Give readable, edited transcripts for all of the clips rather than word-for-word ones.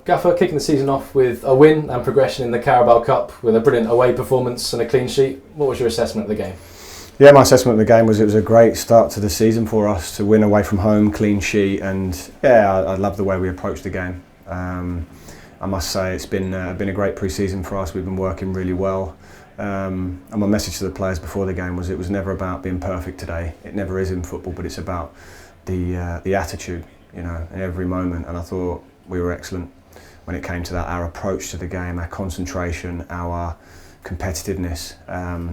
Gaffer, kicking the season off with a win and progression in the Carabao Cup with a brilliant away performance and a clean sheet. What was your assessment of the game? Yeah, my assessment of the game was it was a great start to the season for us to win away from home, clean sheet, and yeah, I love the way we approached the game. I must say it's been a great pre-season for us. We've been working really well. And my message to the players before the game was it was never about being perfect today. It never is in football, but it's about the attitude, in every moment. And I thought we were excellent when it came to that. Our approach to the game, our concentration, our competitiveness.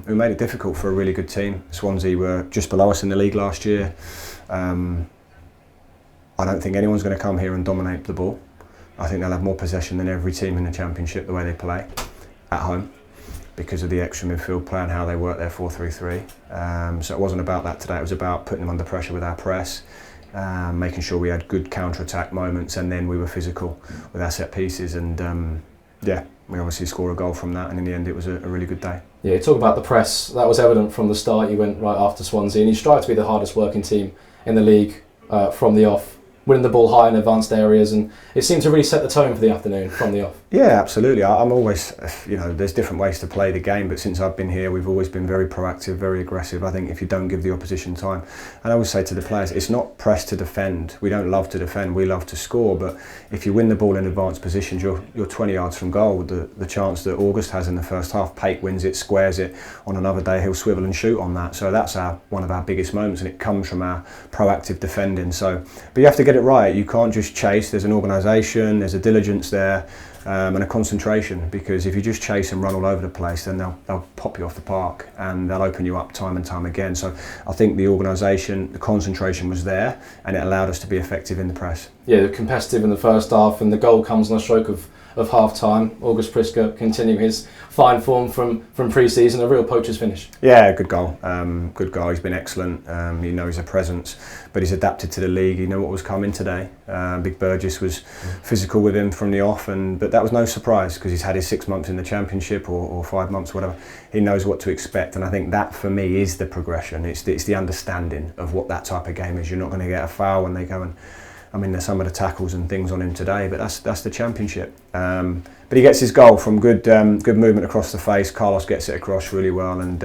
We made it difficult for a really good team. Swansea were just below us in the league last year. I don't think anyone's going to come here and dominate the ball. I think they'll have more possession than every team in the Championship the way they play at home because of the extra midfield play and how they work their 4-3-3. So it wasn't about that today. It was about putting them under pressure with our press, making sure we had good counter-attack moments, and then we were physical with our set pieces. And we obviously scored a goal from that, and in the end it was a really good day. Yeah, you talk about the press. That was evident from the start. You went right after Swansea, and you strive to be the hardest working team in the league from the off, winning the ball high in advanced areas, and it seemed to really set the tone for the afternoon from the off. Yeah, absolutely. I'm always, there's different ways to play the game, but since I've been here, we've always been very proactive, very aggressive. I think if you don't give the opposition time, and I always say to the players, it's not press to defend. We don't love to defend, we love to score, but if you win the ball in advanced positions, you're 20 yards from goal. The chance that August has in the first half, Pate wins it, squares it. On another day, he'll swivel and shoot on that. So that's one of our biggest moments, and it comes from our proactive defending. But you have to get it right. You can't just chase. There's an organisation, there's a diligence there, and a concentration, because if you just chase and run all over the place, then they'll pop you off the park and they'll open you up time and time again. So I think the organisation, the concentration was there, and it allowed us to be effective in the press. Yeah, competitive in the first half, and the goal comes on a stroke of half-time. August Priske continuing his fine form from pre-season, a real poacher's finish. Yeah, good goal. Good goal. He's been excellent. He knows a presence, but he's adapted to the league. He knew what was coming today. Big Burgess was physical with him from the off, but that was no surprise because he's had his 6 months in the Championship or 5 months, whatever. He knows what to expect, and I think that for me is the progression. It's the understanding of what that type of game is. You're not going to get a foul when they go and. There's some of the tackles and things on him today, but that's the Championship. But he gets his goal from good movement across the face. Carlos gets it across really well and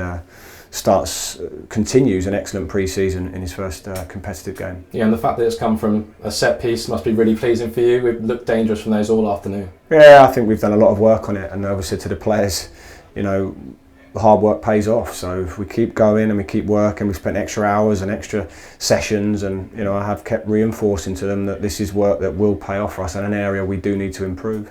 continues an excellent pre-season in his first competitive game. Yeah, and the fact that it's come from a set piece must be really pleasing for you. We've looked dangerous from those all afternoon. Yeah, I think we've done a lot of work on it, and I always said to the players, the hard work pays off. So if we keep going and we keep working, we spent extra hours and extra sessions, and I have kept reinforcing to them that this is work that will pay off for us and an area we do need to improve.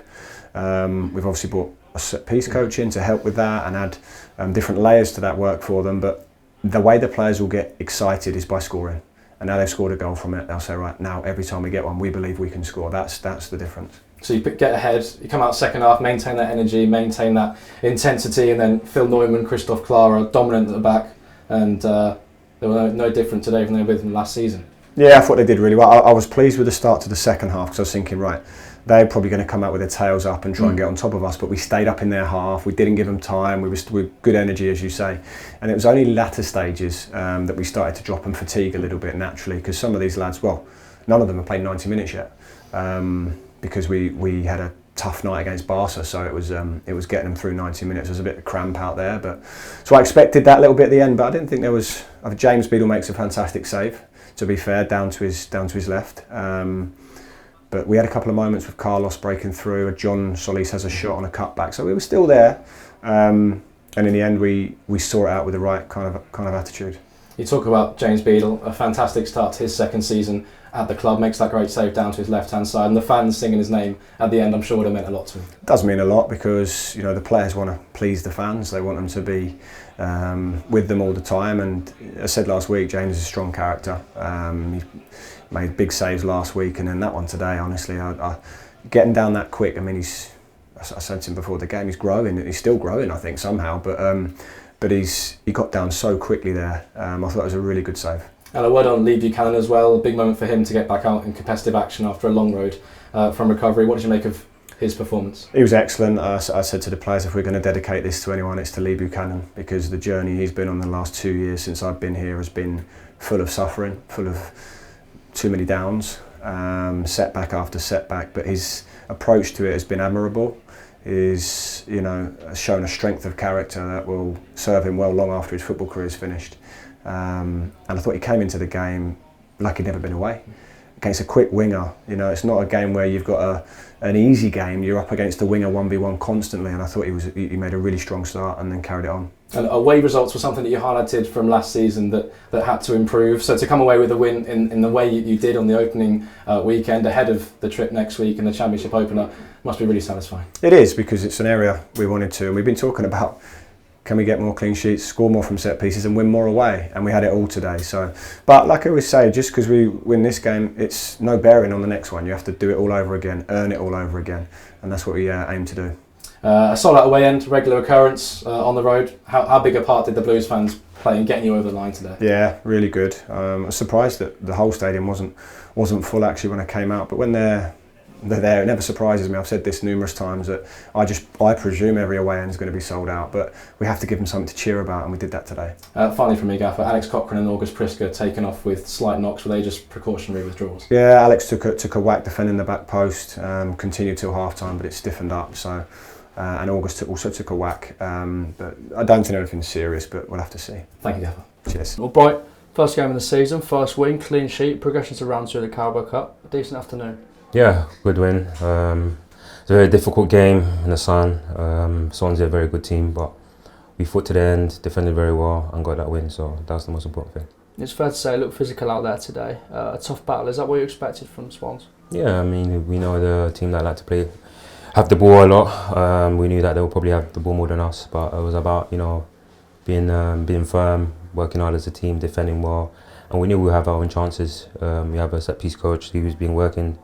We've obviously brought a set piece coach in to help with that and add different layers to that work for them, but the way the players will get excited is by scoring. And now they've scored a goal from it, they'll say, right, now every time we get one, we believe we can score. That's the difference. So you get ahead, you come out second half, maintain that energy, maintain that intensity, and then Phil Neumann, Christoph Klara dominant at the back, and they were no different today than they were with them last season. Yeah, I thought they did really well. I was pleased with the start to the second half because I was thinking, right, they're probably going to come out with their tails up and try and get on top of us, but we stayed up in their half, we didn't give them time, we were good energy, as you say, and it was only latter stages that we started to drop and fatigue a little bit naturally, because some of these lads, well, none of them have played 90 minutes yet. Because we had a tough night against Barca, so it was getting them through 90 minutes. There was a bit of cramp out there, but so I expected that little bit at the end, but I didn't think there was. James Beadle makes a fantastic save, to be fair, down to his left. But we had a couple of moments with Carlos breaking through. John Solis has a shot on a cutback, so we were still there. And in the end, we saw it out with the right kind of attitude. You talk about James Beadle, a fantastic start to his second season at the club, makes that great save down to his left-hand side, and the fans singing his name at the end, I'm sure would have meant a lot to him. It does mean a lot because the players want to please the fans. They want them to be with them all the time, and as I said last week, James is a strong character. He made big saves last week, and then that one today, honestly, getting down that quick, I said to him before the game, he's growing, he's still growing I think somehow, but he got down so quickly there. I thought it was a really good save. And a word on Lee Buchanan as well, a big moment for him to get back out in competitive action after a long road from recovery. What did you make of his performance? He was excellent. I said to the players, if we're going to dedicate this to anyone, it's to Lee Buchanan, because the journey he's been on the last 2 years since I've been here has been full of suffering, full of too many downs, setback after setback, but approach to it has been admirable. He's, shown a strength of character that will serve him well long after his football career is finished. And I thought he came into the game like he'd never been away. Against a quick winger, it's not a game where you've got an easy game. You're up against a winger 1v1 constantly, and I thought he made a really strong start and then carried it on. And away results were something that you highlighted from last season that had to improve. So to come away with a win in the way you did on the opening weekend ahead of the trip next week in the Championship opener must be really satisfying. It is, because it's an area we wanted to, and we've been talking about, can we get more clean sheets, score more from set pieces and win more away? And we had it all today. So, but like I always say, just because we win this game, it's no bearing on the next one. You have to do it all over again, earn it all over again. And that's what we aim to do. A sold-out away end, regular occurrence on the road. How big a part did the Blues fans play in getting you over the line today? Yeah, really good. I was surprised that the whole stadium wasn't full actually when I came out. But when they're there, it never surprises me. I've said this numerous times that I presume every away end is going to be sold out, but we have to give them something to cheer about, and we did that today. Finally from me, Gaffer, Alex Cochrane and August Priske taken off with slight knocks. Were they just precautionary withdrawals? Yeah, Alex took a whack defending the back post, continued till half time, but it stiffened up. So, and August also took a whack, but I don't think anything serious, but we'll have to see. Thank you, Gaffer. Cheers. Well, Bright, first game of the season, first win, clean sheet, progression to round 2 of the Carabao Cup. A decent afternoon. Yeah, good win. It's a very difficult game in the sun. Swansea are a very good team, but we fought to the end, defended very well and got that win, so that's the most important thing. It's fair to say it looked physical out there today. A tough battle. Is that what you expected from Swans? Yeah, I mean, we know the team that like to have the ball a lot. We knew that they would probably have the ball more than us, but it was about, being firm, working hard as a team, defending well, and we knew we have our own chances. We have a set piece coach who's been working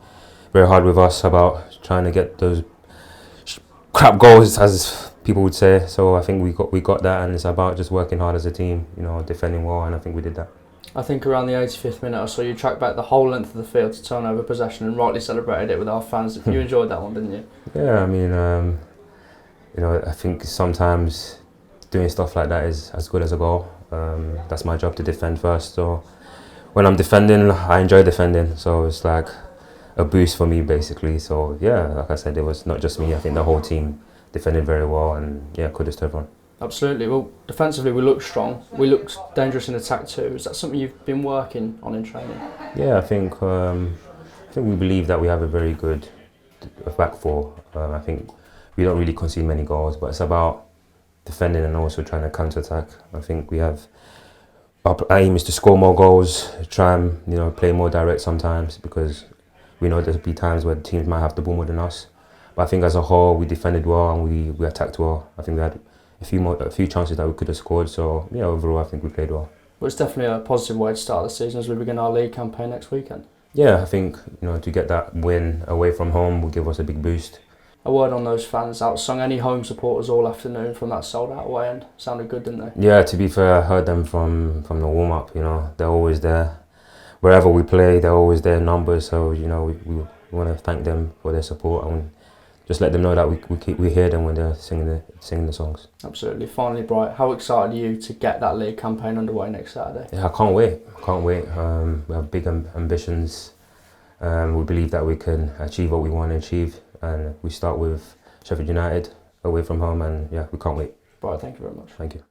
very hard with us about trying to get those crap goals, as people would say. So I think we got that, and it's about just working hard as a team, defending well, and I think we did that. I think around the 85th minute or so, you tracked back the whole length of the field to turn over possession and rightly celebrated it with our fans. You enjoyed that one, didn't you? Yeah, I mean, I think sometimes doing stuff like that is as good as a goal. That's my job, to defend first. So when I'm defending, I enjoy defending. So it's like a boost for me, basically. So yeah, like I said, it was not just me. I think the whole team defended very well, and yeah, kudos to everyone. Absolutely. Well, defensively we looked strong. We looked dangerous in attack too. Is that something you've been working on in training? Yeah, I think we believe that we have a very good back four. I think we don't really concede many goals, but it's about defending and also trying to counter-attack. I think we have. Our aim is to score more goals, try and play more direct sometimes, because we know there'll be times where teams might have the ball more than us. But I think as a whole, we defended well and we attacked well. I think we had a few chances that we could have scored. So yeah, overall, I think we played well. Well, it's definitely a positive way to start the season as we begin our league campaign next weekend. Yeah, I think to get that win away from home will give us a big boost. A word on those fans outsung any home supporters all afternoon from that sold out away end. Sounded good, didn't they? Yeah, to be fair, I heard them from the warm up. They're always there. Wherever we play, they're always there in numbers. So we want to thank them for their support and just let them know that we hear them when they're singing the songs. Absolutely. Finally, Bright, how excited are you to get that league campaign underway next Saturday? Yeah, I can't wait. We have big ambitions. We believe that we can achieve what we want to achieve, and we start with Sheffield United away from home, and yeah, we can't wait. Bright, thank you very much. Thank you.